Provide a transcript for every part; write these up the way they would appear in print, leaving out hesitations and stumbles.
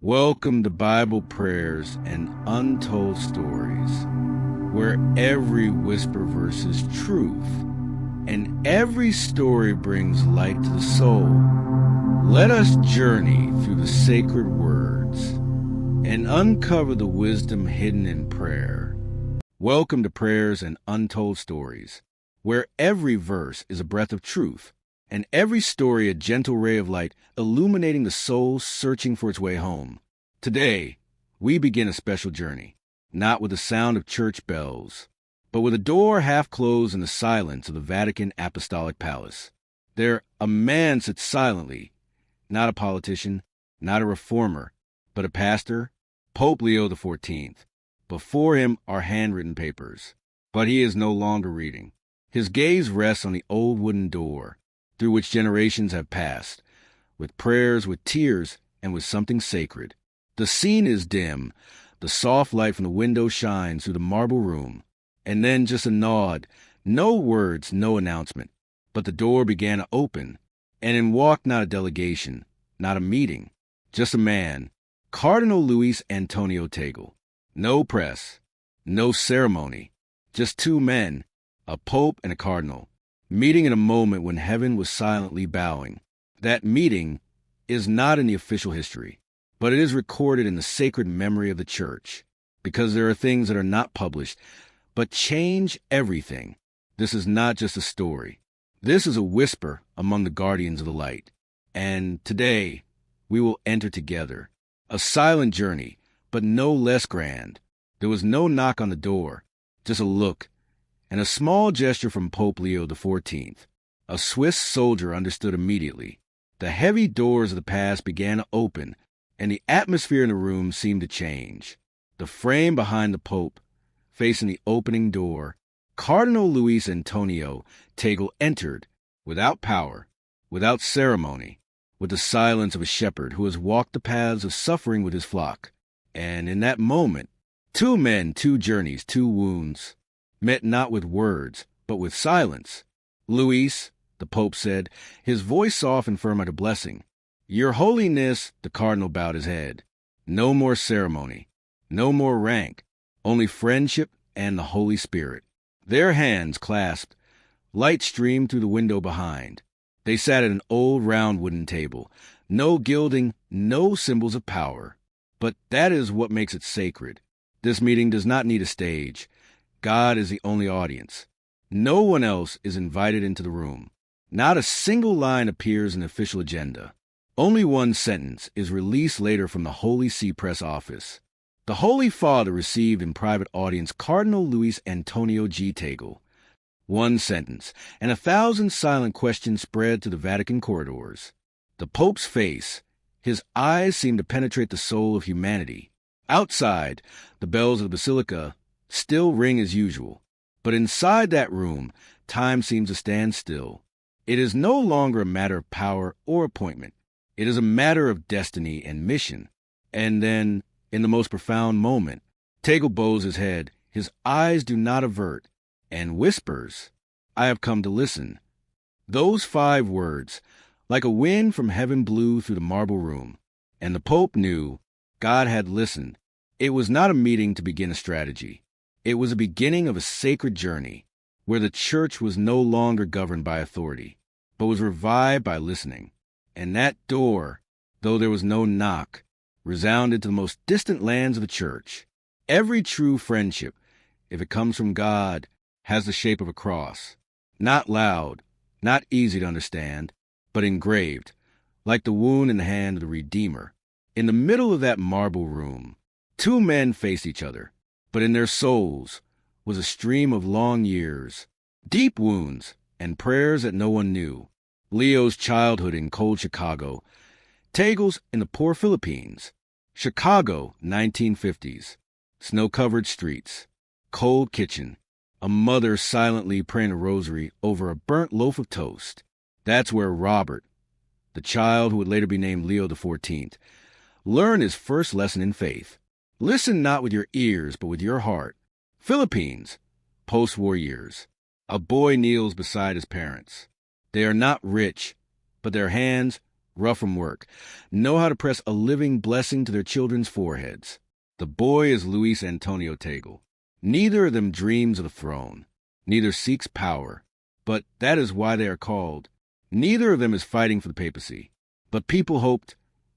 Welcome to Bible Prayers and Untold Stories, where every whisper verse is truth, and every story brings light to the soul. Let us journey through the sacred words and uncover the wisdom hidden in prayer. Welcome to Prayers and Untold Stories, where every verse is a breath of truth, and every story a gentle ray of light illuminating the soul searching for its way home. Today, we begin a special journey, not with the sound of church bells, but with a door half closed in the silence of the Vatican Apostolic Palace. There, a man sits silently, not a politician, not a reformer, but a pastor, Pope Leo XIV. Before him are handwritten papers, but he is no longer reading. His gaze rests on the old wooden door, through which generations have passed, with prayers, with tears, and with something sacred. The scene is dim. The soft light from the window shines through the marble room, and then just a nod, no words, no announcement. But the door began to open, and in walked not a delegation, not a meeting, just a man, Cardinal Luis Antonio Tagle. No press, no ceremony, just two men, a pope and a cardinal, meeting in a moment when heaven was silently bowing. That meeting is not in the official history, but it is recorded in the sacred memory of the Church, because there are things that are not published, but change everything. This is not just a story. This is a whisper among the guardians of the light. And today, we will enter together. A silent journey, but no less grand. There was no knock on the door, just a look, and a small gesture from Pope Leo XIV. A Swiss soldier understood immediately. The heavy doors of the past began to open, and the atmosphere in the room seemed to change. The frame behind the Pope, facing the opening door, Cardinal Luis Antonio Tagle entered, without power, without ceremony, with the silence of a shepherd who has walked the paths of suffering with his flock. And in that moment, two men, two journeys, two wounds, met not with words, but with silence. Luis, the Pope said, his voice soft and firm like a blessing. Your Holiness, the Cardinal bowed his head. No more ceremony, no more rank, only friendship and the Holy Spirit. Their hands clasped, light streamed through the window behind. They sat at an old round wooden table. No gilding, no symbols of power. But that is what makes it sacred. This meeting does not need a stage. God is the only audience. No one else is invited into the room. Not a single line appears in the official agenda. Only one sentence is released later from the Holy See Press office. The Holy Father received in private audience Cardinal Luis Antonio G. Tagle. One sentence, and 1,000 silent questions spread through the Vatican corridors. The Pope's face, his eyes seemed to penetrate the soul of humanity. Outside, the bells of the Basilica still ring as usual, but inside that room, time seems to stand still. It is no longer a matter of power or appointment. It is a matter of destiny and mission. And then, in the most profound moment, Tagle bows his head, his eyes do not avert, and whispers, I have come to listen. Those 5 words, like a wind from heaven, blew through the marble room, and the Pope knew God had listened. It was not a meeting to begin a strategy. It was a beginning of a sacred journey, where the Church was no longer governed by authority, but was revived by listening. And that door, though there was no knock, resounded to the most distant lands of the Church. Every true friendship, if it comes from God, has the shape of a cross. Not loud, not easy to understand, but engraved, like the wound in the hand of the Redeemer. In the middle of that marble room, 2 men faced each other, but in their souls was a stream of long years, deep wounds, and prayers that no one knew. Leo's childhood in cold Chicago, Tagle's in the poor Philippines. Chicago, 1950s. Snow-covered streets, cold kitchen, a mother silently praying a rosary over a burnt loaf of toast. That's where Robert, the child who would later be named Leo XIV, learned his first lesson in faith. Listen not with your ears, but with your heart. Philippines, post-war years. A boy kneels beside his parents. They are not rich, but their hands rough from work, know how to press a living blessing to their children's foreheads. The boy is Luis Antonio Tagle. Neither of them dreams of the throne. Neither seeks power. But that is why they are called. Neither of them is fighting for the papacy. But people hoped,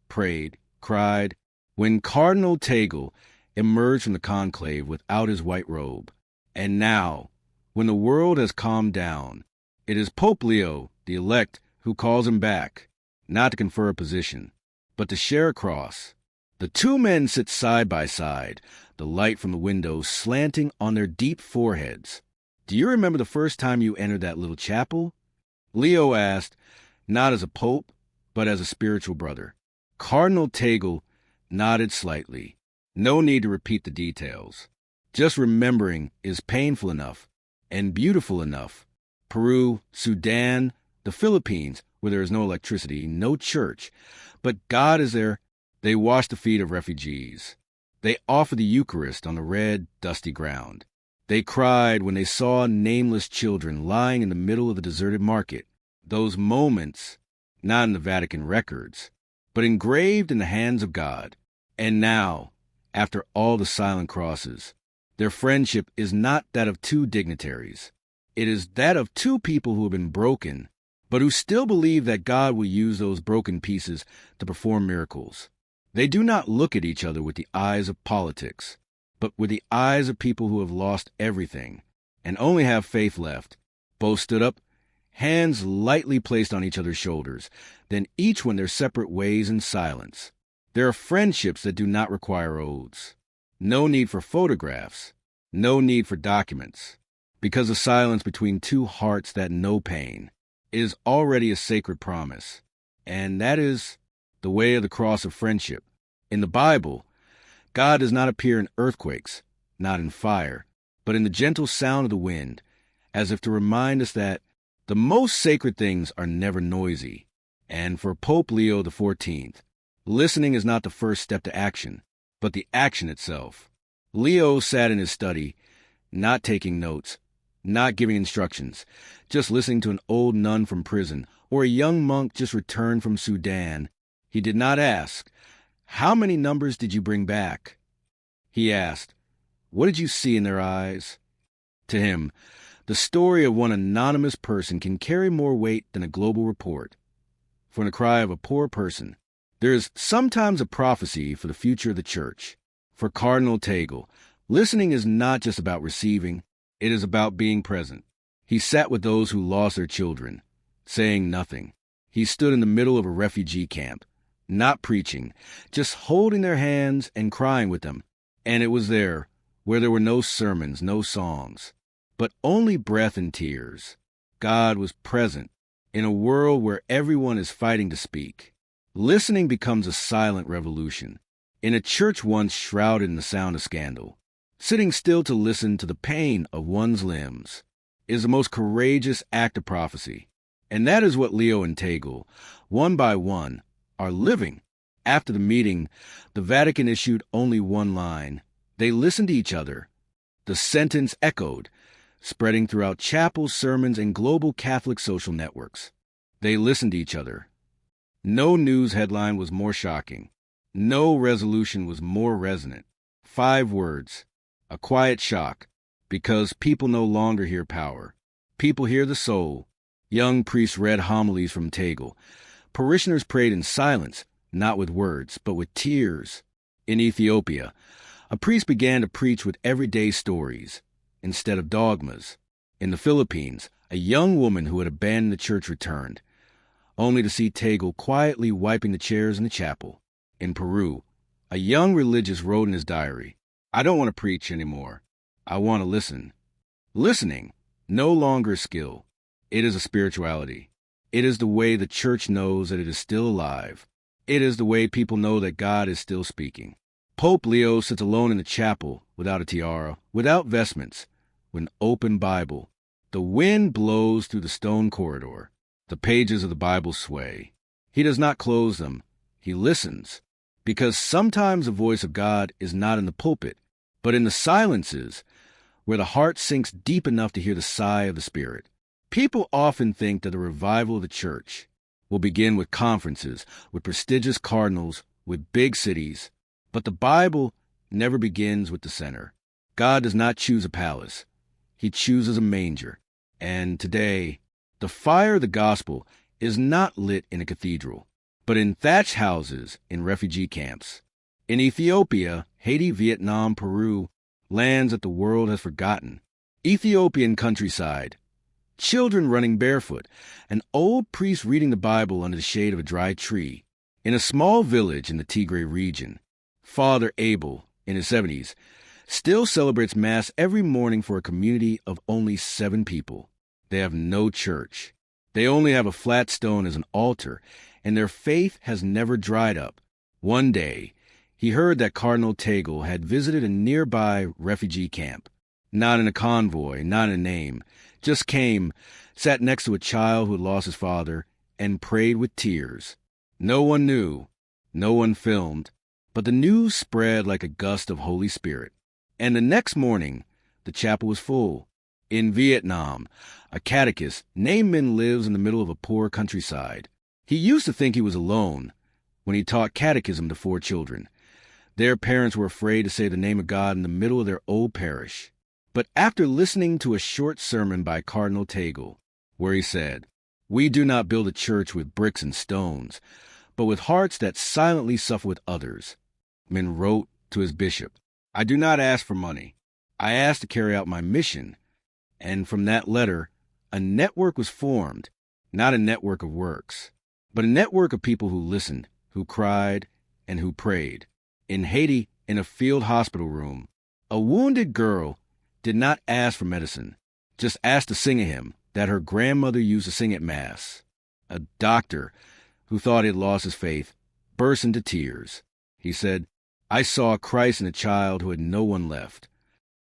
prayed, cried, when Cardinal Tagle emerged from the conclave without his white robe. And now, when the world has calmed down, it is Pope Leo, the elect, who calls him back, not to confer a position, but to share a cross. The two men sit side by side, the light from the window slanting on their deep foreheads. Do you remember the first time you entered that little chapel? Leo asked, not as a pope, but as a spiritual brother. Cardinal Tagle nodded slightly. No need to repeat the details. Just remembering is painful enough and beautiful enough. Peru, Sudan, the Philippines, where there is no electricity, no church, but God is there. They wash the feet of refugees. They offer the Eucharist on the red, dusty ground. They cried when they saw nameless children lying in the middle of the deserted market. Those moments, not in the Vatican records, but engraved in the hands of God. And now, after all the silent crosses, their friendship is not that of two dignitaries. It is that of two people who have been broken, but who still believe that God will use those broken pieces to perform miracles. They do not look at each other with the eyes of politics, but with the eyes of people who have lost everything and only have faith left. Both stood up, hands lightly placed on each other's shoulders, then each went their separate ways in silence. There are friendships that do not require oaths. No need for photographs, no need for documents, because the silence between two hearts that know pain is already a sacred promise, and that is the way of the cross of friendship. In the Bible, God does not appear in earthquakes, not in fire, but in the gentle sound of the wind, as if to remind us that the most sacred things are never noisy. And for Pope Leo XIV, listening is not the first step to action, but the action itself. Leo sat in his study, not taking notes, not giving instructions, just listening to an old nun from prison or a young monk just returned from Sudan. He did not ask, "How many numbers did you bring back?" He asked, "What did you see in their eyes?" To him, the story of one anonymous person can carry more weight than a global report. For in the cry of a poor person, there is sometimes a prophecy for the future of the Church. For Cardinal Tagle, listening is not just about receiving, it is about being present. He sat with those who lost their children, saying nothing. He stood in the middle of a refugee camp, not preaching, just holding their hands and crying with them. And it was there, where there were no sermons, no songs, but only breath and tears. God was present in a world where everyone is fighting to speak. Listening becomes a silent revolution. In a church once shrouded in the sound of scandal, sitting still to listen to the pain of one's limbs is the most courageous act of prophecy. And that is what Leo and Tagle, one by one, are living. After the meeting, the Vatican issued only one line. They listened to each other. The sentence echoed, spreading throughout chapels, sermons, and global Catholic social networks. They listened to each other. No news headline was more shocking. No resolution was more resonant. 5 words. A quiet shock. Because people no longer hear power. People hear the soul. Young priests read homilies from Tagle. Parishioners prayed in silence, not with words, but with tears. In Ethiopia, a priest began to preach with everyday stories, instead of dogmas. In the Philippines, a young woman who had abandoned the church returned, only to see Tagle quietly wiping the chairs in the chapel. In Peru, a young religious wrote in his diary, "I don't want to preach anymore. I want to listen." Listening, no longer a skill. It is a spirituality. It is the way the church knows that it is still alive. It is the way people know that God is still speaking. Pope Leo sits alone in the chapel, without a tiara, without vestments, with an open Bible. The wind blows through the stone corridor. The pages of the Bible sway. He does not close them. He listens. Because sometimes the voice of God is not in the pulpit, but in the silences, where the heart sinks deep enough to hear the sigh of the Spirit. People often think that the revival of the church will begin with conferences, with prestigious cardinals, with big cities. But the Bible never begins with the center. God does not choose a palace. He chooses a manger. And today, the fire of the gospel is not lit in a cathedral, but in thatched houses in refugee camps. In Ethiopia, Haiti, Vietnam, Peru, lands that the world has forgotten. Ethiopian countryside, children running barefoot, an old priest reading the Bible under the shade of a dry tree. In a small village in the Tagle region, Father Abel, in his 70s, still celebrates Mass every morning for a community of only 7 people. They have no church. They only have a flat stone as an altar, and their faith has never dried up. One day, he heard that Cardinal Tagle had visited a nearby refugee camp. Not in a convoy, not in a name, just came, sat next to a child who had lost his father, and prayed with tears. No one knew, no one filmed, but the news spread like a gust of Holy Spirit. And the next morning, the chapel was full. In Vietnam, a catechist named Min lives in the middle of a poor countryside. He used to think he was alone when he taught catechism to 4 children. Their parents were afraid to say the name of God in the middle of their old parish. But after listening to a short sermon by Cardinal Tagle, where he said, "We do not build a church with bricks and stones, but with hearts that silently suffer with others," Min wrote to his bishop, "I do not ask for money. I ask to carry out my mission." And from that letter, a network was formed, not a network of works, but a network of people who listened, who cried, and who prayed. In Haiti, in a field hospital room, a wounded girl did not ask for medicine, just asked to sing a hymn that her grandmother used to sing at Mass. A doctor, who thought he had lost his faith, burst into tears. He said, "I saw Christ in a child who had no one left."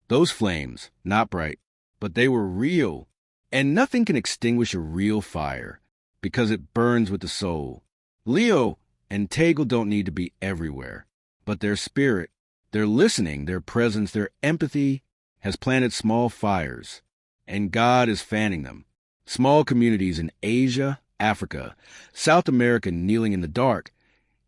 Those flames, not bright, but they were real, and nothing can extinguish a real fire, because it burns with the soul. Leo and Tagle don't need to be everywhere, but their spirit, their listening, their presence, their empathy has planted small fires, and God is fanning them. Small communities in Asia, Africa, South America kneeling in the dark,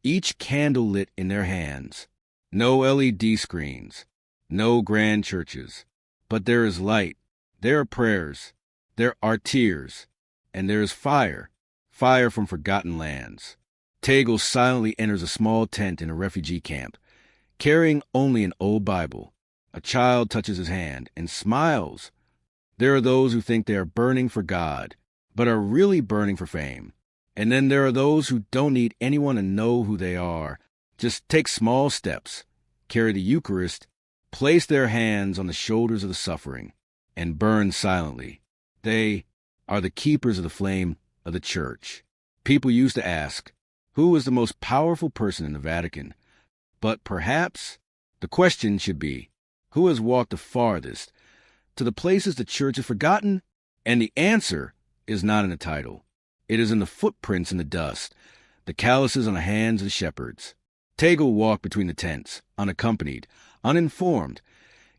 each candle lit in their hands. No LED screens, no grand churches, but there is light, there are prayers, there are tears, and there is fire, fire from forgotten lands. Tagle silently enters a small tent in a refugee camp, carrying only an old Bible. A child touches his hand and smiles. There are those who think they are burning for God, but are really burning for fame. And then there are those who don't need anyone to know who they are. Just take small steps, carry the Eucharist, place their hands on the shoulders of the suffering, and burn silently. They are the keepers of the flame of the Church. People used to ask, who is the most powerful person in the Vatican? But perhaps the question should be, who has walked the farthest to the places the Church has forgotten? And the answer is not in the title. It is in the footprints in the dust, the calluses on the hands of the shepherds. Tagle walked between the tents, unaccompanied, uninformed,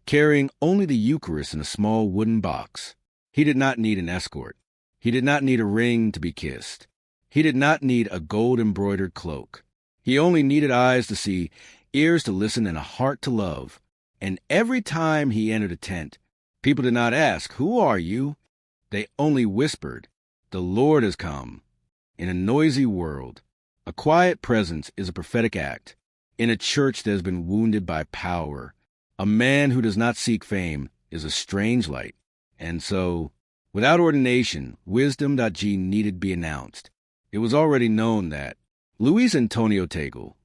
carrying only the Eucharist in a small wooden box. He did not need an escort. He did not need a ring to be kissed. He did not need a gold-embroidered cloak. He only needed eyes to see, ears to listen, and a heart to love. And every time he entered a tent, people did not ask, "Who are you?" They only whispered, "The Lord has come." In a noisy world, a quiet presence is a prophetic act. In a church that has been wounded by power, a man who does not seek fame is a strange light. And so, without ordination, wisdom.g needed be announced. It was already known that Luis Antonio Tagle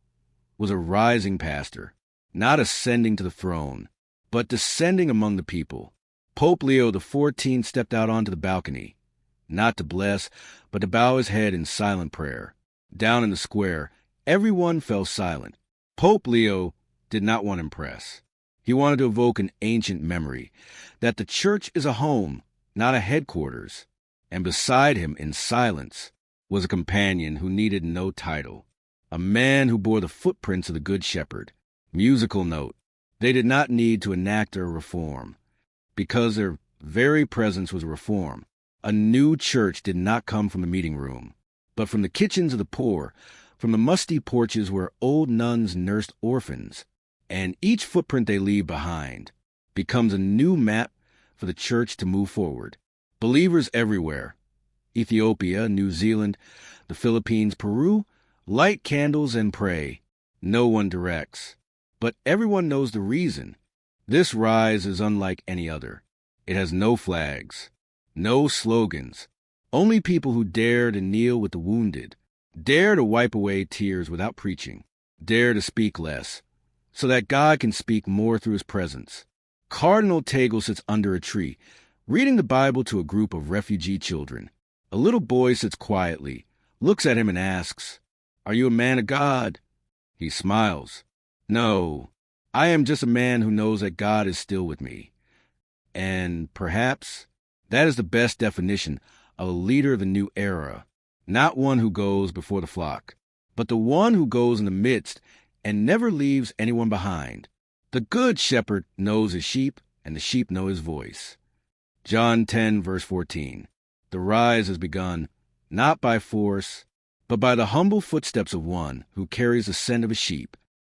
was a rising pastor, not ascending to the throne, but descending among the people. Pope Leo XIV stepped out onto the balcony, not to bless, but to bow his head in silent prayer. Down in the square, everyone fell silent. Pope Leo did not want to impress. He wanted to evoke an ancient memory, that the Church is a home, not a headquarters. And beside him, in silence, was a companion who needed no title, a man who bore the footprints of the Good Shepherd. Musical note, they did not need to enact a reform, because their very presence was a reform. A new church did not come from the meeting room, but from the kitchens of the poor, from the musty porches where old nuns nursed orphans, and each footprint they leave behind becomes a new map for the church to move forward. Believers everywhere, Ethiopia, New Zealand, the Philippines, Peru, light candles and pray. No one directs, but everyone knows the reason. This rise is unlike any other. It has no flags, no slogans, only people who dare to kneel with the wounded, dare to wipe away tears without preaching, dare to speak less, so that God can speak more through his presence. Cardinal Tagle sits under a tree, reading the Bible to a group of refugee children. A little boy sits quietly, looks at him and asks, "Are you a man of God?" He smiles. "No, I am just a man who knows that God is still with me." And perhaps that is the best definition of a leader of the new era, not one who goes before the flock, but the one who goes in the midst and never leaves anyone behind. The good shepherd knows his sheep, and the sheep know his voice. John 10, verse 14. The rise has begun, not by force, but by the humble footsteps of one who carries the scent of a sheep,